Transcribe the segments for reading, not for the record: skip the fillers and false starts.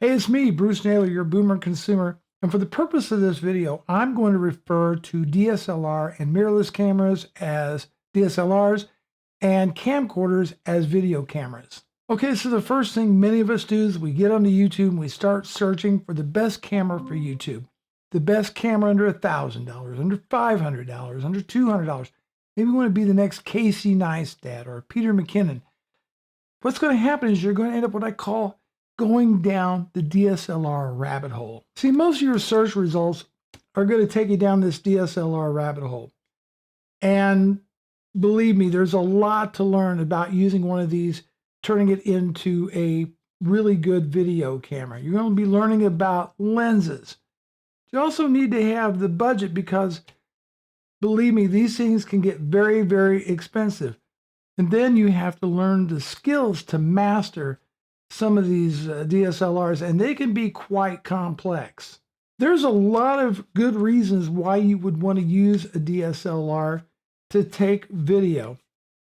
Hey, it's me, Bruce Naylor, your boomer consumer. And for the purpose of this video, I'm going to refer to DSLR and mirrorless cameras as DSLRs and camcorders as video cameras. Okay, so the first thing many of us do is we get onto YouTube and we start searching for the best camera for YouTube. The best camera under $1,000, under $500, under $200. Maybe you want to be the next Casey Neistat or Peter McKinnon. What's going to happen is you're going to end up what I call going down the DSLR rabbit hole. See, most of your search results are going to take you down this DSLR rabbit hole. And believe me, there's a lot to learn about using one of these, turning it into a really good video camera. You're going to be learning about lenses. You also need to have the budget because, believe me, these things can get very, very expensive. And then you have to learn the skills to master some of these DSLRs, and they can be quite complex. There's a lot of good reasons why you would want to use a DSLR to take video.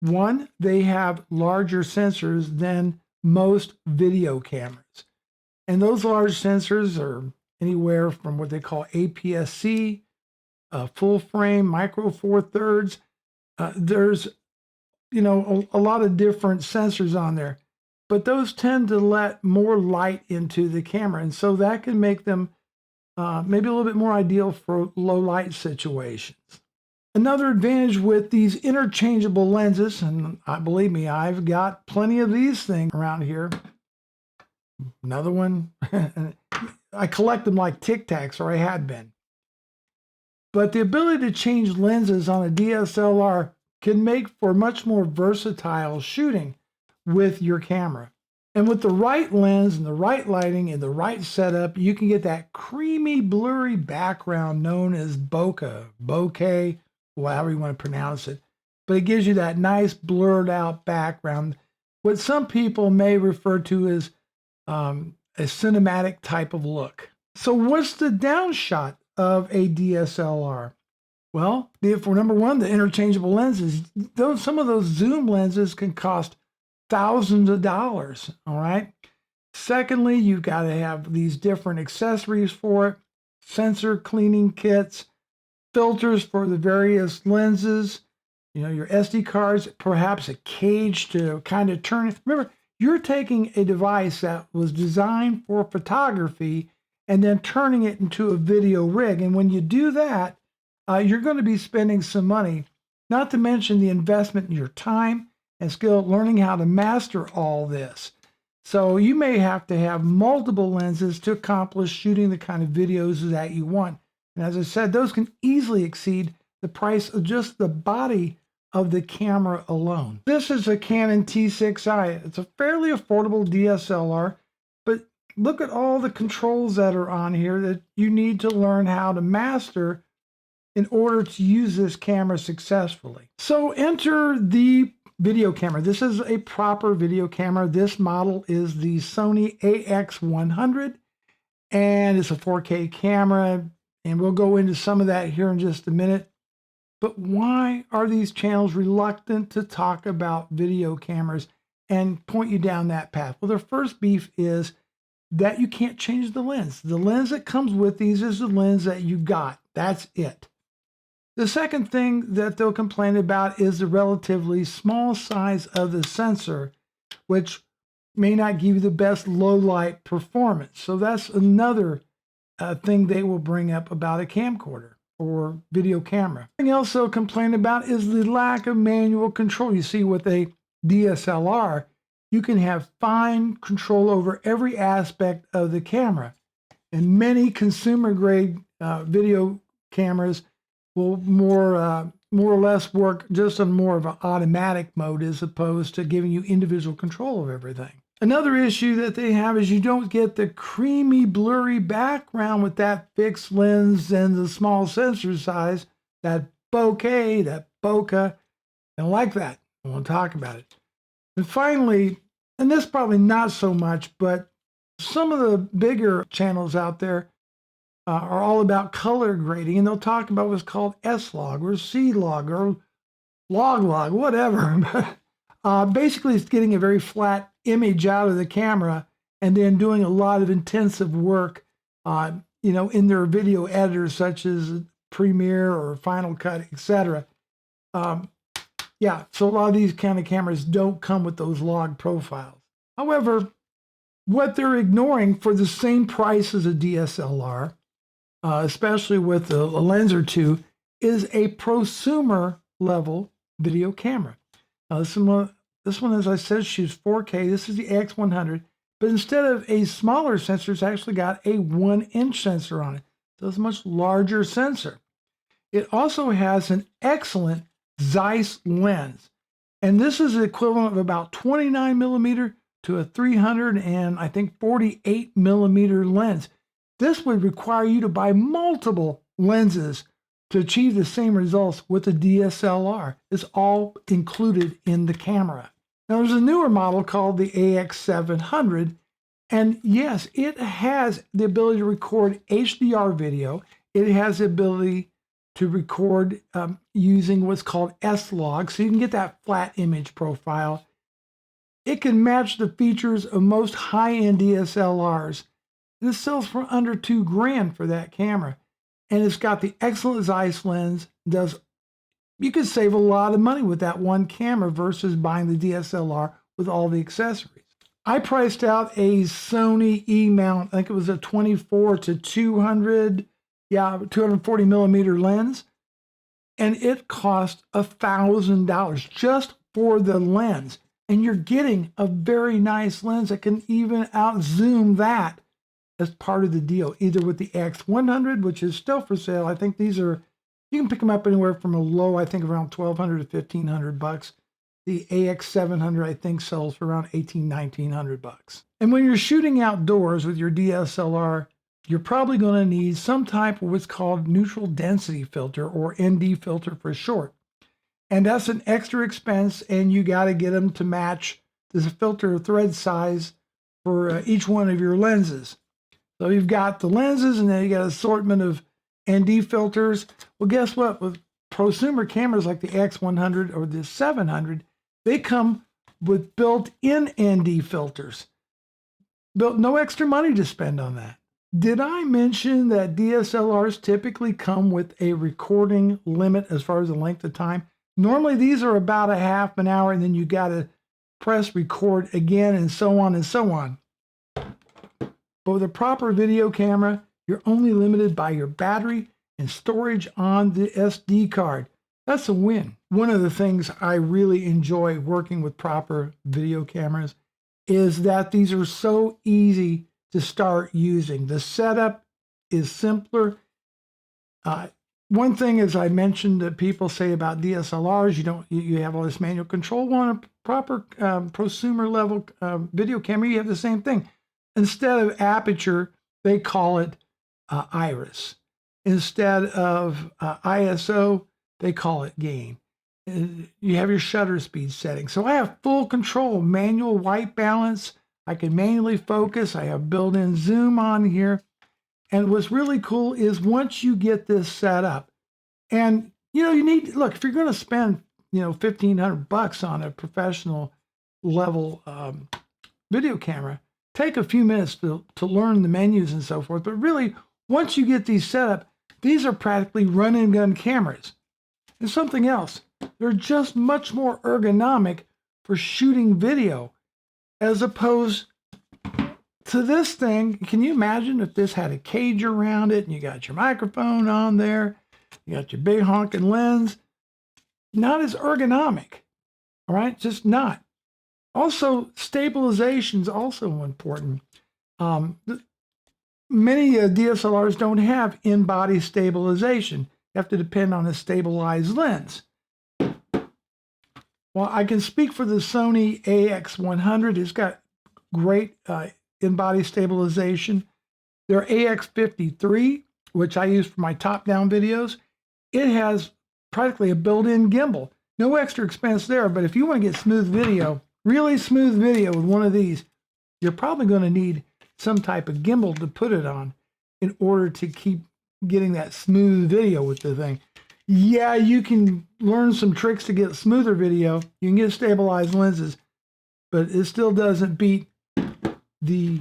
One, they have larger sensors than most video cameras. And those large sensors are anywhere from what they call APS-C, full frame, micro four thirds. There's, a lot of different sensors on there. But those tend to let more light into the camera, and so that can make them maybe a little bit more ideal for low light situations. Another advantage with these interchangeable lenses, and believe me, I've got plenty of these things around here. Another one. I collect them like Tic Tacs, or I had been. But the ability to change lenses on a DSLR can make for much more versatile shooting with your camera. And with the right lens and the right lighting and the right setup, you can get that creamy, blurry background known as bokeh, however you want to pronounce it. But it gives you that nice blurred out background, what some people may refer to as a cinematic type of look. So what's the downshot of a DSLR? Well, for number one, the interchangeable lenses. Some of those zoom lenses can cost thousands of dollars, all right? Secondly, you've got to have these different accessories for it, sensor cleaning kits, filters for the various lenses, your SD cards, perhaps a cage to kind of turn it. Remember, you're taking a device that was designed for photography and then turning it into a video rig. And when you do that, you're going to be spending some money, not to mention the investment in your time and skill learning how to master all this. So you may have to have multiple lenses to accomplish shooting the kind of videos that you want. And as I said, those can easily exceed the price of just the body of the camera alone. This is a Canon T6i. It's a fairly affordable DSLR, but look at all the controls that are on here that you need to learn how to master in order to use this camera successfully. So enter the video camera. This is a proper video camera. This model is the Sony AX100, and it's a 4K camera, and we'll go into some of that here in just a minute. But why are these channels reluctant to talk about video cameras and point you down that path? Well, their first beef is that you can't change the lens. The lens that comes with these is the lens that you got. That's it. The second thing that they'll complain about is the relatively small size of the sensor, which may not give you the best low light performance. So that's another thing they will bring up about a camcorder or video camera. Something else they'll complain about is the lack of manual control. You see, with a DSLR, you can have fine control over every aspect of the camera. And many consumer grade video cameras will more or less work just on more of an automatic mode as opposed to giving you individual control of everything. Another issue that they have is you don't get the creamy, blurry background with that fixed lens and the small sensor size, that bokeh, that bokeh. I don't like that. I won't talk about it. And finally, and this probably not so much, but some of the bigger channels out there are all about color grading, and they'll talk about what's called S-log or C-log or log, whatever. Basically, it's getting a very flat image out of the camera and then doing a lot of intensive work, in their video editors such as Premiere or Final Cut, etc. So a lot of these kind of cameras don't come with those log profiles. However, what they're ignoring for the same price as a DSLR, especially with a lens or two, is a prosumer level video camera. Now, this one, as I said, shoots 4K. This is the AX100, but instead of a smaller sensor, it's actually got a 1-inch sensor on it. So it's a much larger sensor. It also has an excellent Zeiss lens, and this is the equivalent of about 29 millimeter to a 348 millimeter lens. This would require you to buy multiple lenses to achieve the same results with a DSLR. It's all included in the camera. Now, there's a newer model called the AX700, and yes, it has the ability to record HDR video. It has the ability to record using what's called S-Log, so you can get that flat image profile. It can match the features of most high-end DSLRs. This sells for under $2,000 for that camera. And it's got the excellent Zeiss lens. You could save a lot of money with that one camera versus buying the DSLR with all the accessories. I priced out a Sony E-mount. I think it was a 24 to 240 millimeter lens. And it cost $1,000 just for the lens. And you're getting a very nice lens that can even out-zoom that as part of the deal, either with the X100, which is still for sale. I think these are, you can pick them up anywhere from a low, I think around $1,200 to $1,500. The AX700, I think, sells for around $1,800, $1,900. And when you're shooting outdoors with your DSLR, you're probably going to need some type of what's called neutral density filter, or ND filter for short. And that's an extra expense, and you got to get them to match the filter thread size for each one of your lenses. So you've got the lenses, and then you got an assortment of ND filters. Well, guess what? With prosumer cameras like the X100 or the 700, they come with built-in ND filters. No extra money to spend on that. Did I mention that DSLRs typically come with a recording limit as far as the length of time? Normally, these are about a half an hour, and then you got to press record again, and so on and so on. But with a proper video camera, you're only limited by your battery and storage on the SD card. That's a win. One of the things I really enjoy working with proper video cameras is that these are so easy to start using. The setup is simpler. One thing, as I mentioned, that people say about DSLRs, you have all this manual control. On a proper prosumer level video camera, you have the same thing. Instead of aperture, they call it iris. Instead of ISO, they call it gain. You have your shutter speed setting. So I have full control, manual white balance. I can manually focus. I have built-in zoom on here. And what's really cool is once you get this set up, and look, if you're going to spend $1,500 on a professional level video camera, take a few minutes to learn the menus and so forth. But really, once you get these set up, these are practically run-and-gun cameras. And something else, they're just much more ergonomic for shooting video as opposed to this thing. Can you imagine if this had a cage around it and you got your microphone on there, you got your big honking lens? Not as ergonomic, all right? Just not. Also, stabilization is also important. Many DSLRs don't have in-body stabilization. You have to depend on a stabilized lens. Well, I can speak for the Sony AX100. It's got great in-body stabilization. Their AX53, which I use for my top-down videos, it has practically a built-in gimbal. No extra expense there, but if you want to get smooth video, really smooth video with one of these, you're probably going to need some type of gimbal to put it on in order to keep getting that smooth video with the thing. Yeah, you can learn some tricks to get smoother video. You can get stabilized lenses, but it still doesn't beat the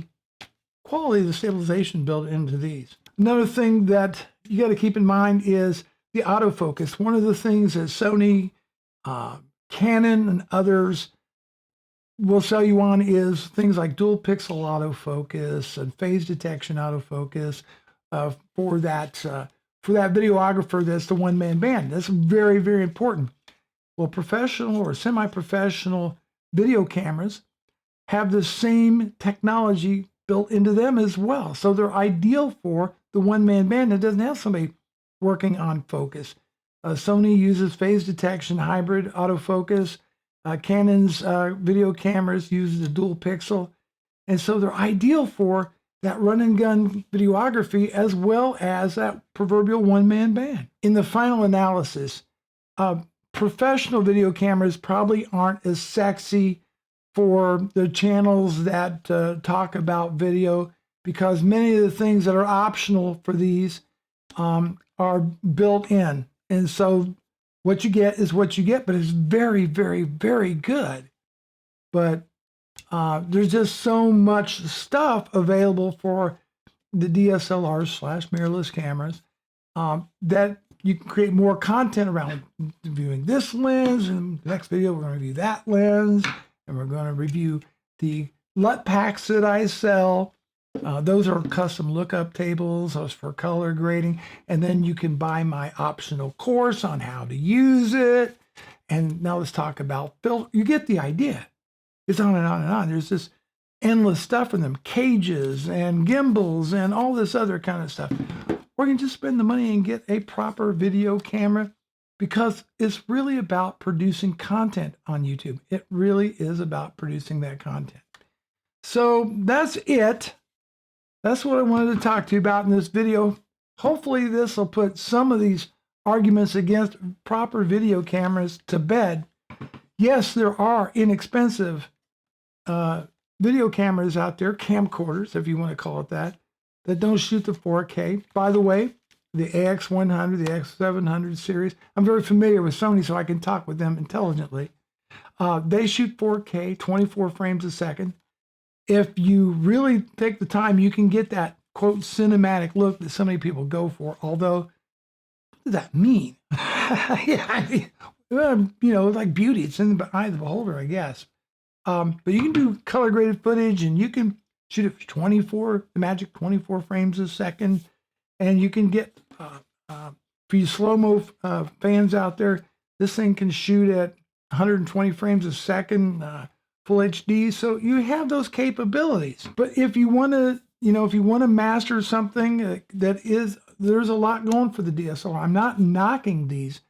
quality of the stabilization built into these. Another thing that you got to keep in mind is the autofocus. One of the things that Sony, Canon, and others will sell you on is things like dual pixel autofocus and phase detection autofocus for that videographer that's the one-man band. That's very, very important. Well, professional or semi-professional video cameras have the same technology built into them as well. So they're ideal for the one-man band that doesn't have somebody working on focus. Sony uses phase detection, hybrid autofocus. Canon's video cameras use the dual pixel. And so they're ideal for that run and gun videography as well as that proverbial one-man band. In the final analysis, professional video cameras probably aren't as sexy for the channels that talk about video, because many of the things that are optional for these are built in. And so what you get is what you get, but it's very, very, very good. But there's just so much stuff available for the DSLRs / mirrorless cameras that you can create more content around reviewing this lens. And the next video, we're going to review that lens. And we're going to review the LUT packs that I sell. Those are custom lookup tables. Those for color grading. And then you can buy my optional course on how to use it. And now let's talk about filter. You get the idea. It's on and on and on. There's this endless stuff in them. Cages and gimbals and all this other kind of stuff. Or you can just spend the money and get a proper video camera, because it's really about producing content on YouTube. It really is about producing that content. So that's it. That's what I wanted to talk to you about in this video. Hopefully this will put some of these arguments against proper video cameras to bed. Yes, there are inexpensive video cameras out there, camcorders, if you want to call it that don't shoot the 4K. By the way, the AX100, the X700 series, I'm very familiar with Sony, so I can talk with them intelligently. They shoot 4K, 24 frames a second. If you really take the time, you can get that, quote, cinematic look that so many people go for. Although, what does that mean? Yeah, I mean, you know, like beauty, it's in the eye of the beholder, I guess. But you can do color graded footage, and you can shoot it for the magic 24 frames a second. And you can get, for you slow-mo fans out there, this thing can shoot at 120 frames a second, full HD. So you have those capabilities. But if you want to, if you want to master something there's a lot going for the DSLR. I'm not knocking these.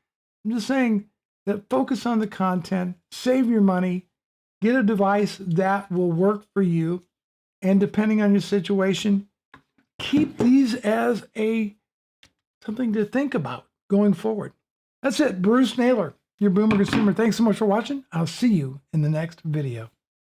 I'm just saying that focus on the content, save your money, get a device that will work for you. And depending on your situation, keep these as something to think about going forward. That's it. Bruce Naylor, your Boomer Consumer. Thanks so much for watching. I'll see you in the next video.